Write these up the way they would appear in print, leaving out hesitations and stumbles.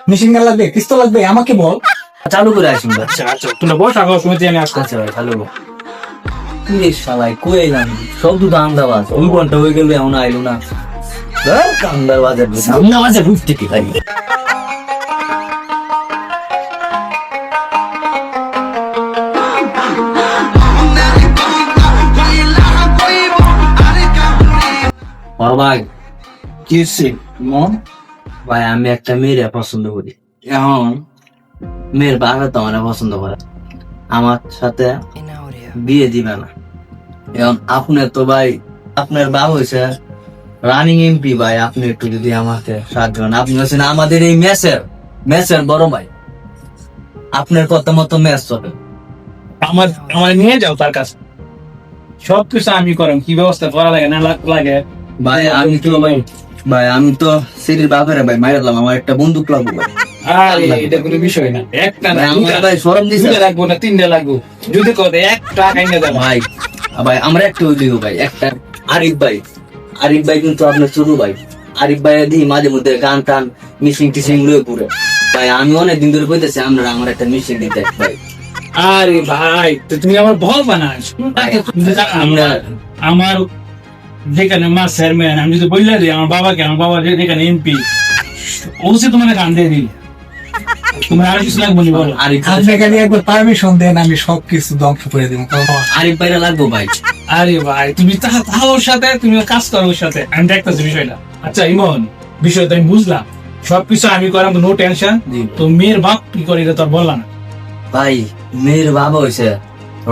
Machine gun লাগবে, পিস্তল লাগবে, আমাকে বল। চালু করে আসুন ভাই। আচ্ছা আচ্ছা, তোমরা বস, আগে সময় আমি আসতে। আচ্ছা ভাই, চালু করো। কি রে শালাই, কই এলাম? সব তো আন্দাবাজ, 2 ঘন্টা হয়ে গেল এখনো আইলো না। আন্দাবাজের আন্দাবাজের রূপ থেকে ভাই। ভাই কি হচ্ছে মন? ভাই আমি একটা মেয়ের পছন্দ করি। এখন মেয়ের বাবা তো আমার পছন্দ করে, আমার সাথে বিয়ে দিবে না। এখন আপনার তো ভাই, আপনার বাবা হয়েছে রানিং এমপি ভাই, আপনি একটু যদি আমাকে সাহায্য করেন। আপনি হচ্ছেন আমাদের এই ম্যাচের বড় ভাই, আপনার কথা মতো ম্যাচ চলে। আমার আমার নিয়ে যাও তার কাছে, সবকিছু আমি করাম, কি ব্যবস্থা করা লাগে না লাগে। ভাই আমি তো ভাই আমি তো সিরির বাপের ভাই মারলাম, আমার একটা বন্দুক লাগবে ভাই। আরে এটা কোনো বিষয় না, একটা না ভাই, আমার ভাই শরম দিছে। দুইটা লাগবো না 3টা লাগবো, যদি কথা একটা কাইনা দেব। ভাই ভাই আমরা একটা হইলেও ভাই একটা। আরিফ ভাই কিন্তু আপনার ছোট ভাই। আরিফ ভাই দিই মাঝে মধ্যে গান টান মিশিং টিশিং লয়ে পুরে ভাই। আমি অনেকদিন ধরে কইতেছি আমরা আমার একটা মিশিং দিতে ভাই। আরে ভাই তো তুমি আমার ভল বানাস। আমরা আমার যেখানে মা চেয়ারম্যান, আমি যদি বললে দিই আমার বাবা যেখানে এমপি, ওসে তোমার গান দিয়ে দিই। তোমার আর কিছু লাগবে না বলো। আপনাকে নিয়ে একবার পারমিশন দেন, আমি সবকিছু ধ্বংস করে দিব। আরিফ ভাইরা লাগবো ভাই। আরে ভাই তুমি তাহলে ওর সাথে তুমি কাজ করো, ওর সাথে আমি দেখতেছি বিষয়টা। আচ্ছা ইমন, বিষয়টা আমি বুঝলাম, সবকিছু আমি করাম, নো টেনশন। তো মেয়ের বাপ কি করে এটা তো বললাম না ভাই। মেয়ের বাবা হয়েছে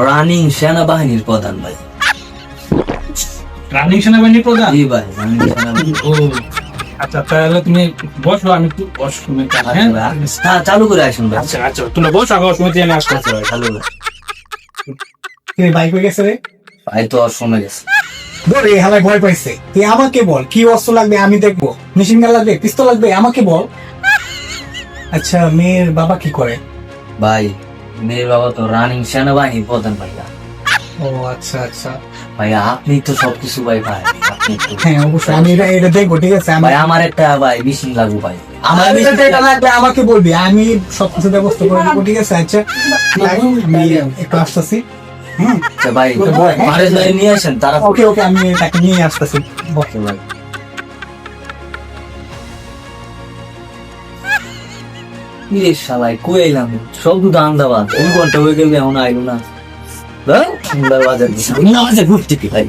রানিং সেনাবাহিনীর প্রধান ভাই। রানিং সেনাবাহিনীর প্রধান? জি ভাই, রানিং সেনাবাহিনী। ও আচ্ছা, তাহলে তুমি বসো, আমি একটু ওয়াশরুমে যাই, হ্যাঁ? হ্যাঁ চালু করে আসুন ভাই। আচ্ছা আচ্ছা, তোমরা বসো, আগে সময় আমি আসতে। আচ্ছা ভাই, চালু করে। তুই বাইক হয়ে গেছে রে, ভাই তো আর সময় গেছে। ধরে হালায় ভয় পাইছে। তুই আমাকে বল কি অস্ত্র লাগবে, আমি দেখবো। মেশিন গান লাগবে, পিস্তল লাগবে, আমাকে বল। আচ্ছা মেয়ের বাবা কি করে? ভাই মেয়ের বাবা তো রানিং সেনাবাহিনীর প্রধান ভাই। ও আচ্ছা আচ্ছা, ভাই আপনি তো সবকিছু ভাই ভাই আপনি তো- হ্যাঁ অবশ্যই আমি এটা দেখবো, ঠিক আছে। ভাই আমার একটা ভাই মিশিং লাগবে ভাই। আমার যেটা লাগবে আমাকে বলবি, আমি সবকিছু ব্যবস্থা করে দেবো, ঠিক আছে। আচ্ছা আমি একটু আসতেছি। আচ্ছা ভাই, পারেশ ভাই নিয়ে আসেন তারা। ওকে ওকে, আমি তাকে নিয়ে আসতেছি। ওকে ভাই। ইরে শালাই কই এলাম? সব তো আন্দাবাজ, 2 ঘন্টা হয়ে গেল এখনো আইলো না। আন্দাবাজের ঘুরতে কি ভাই।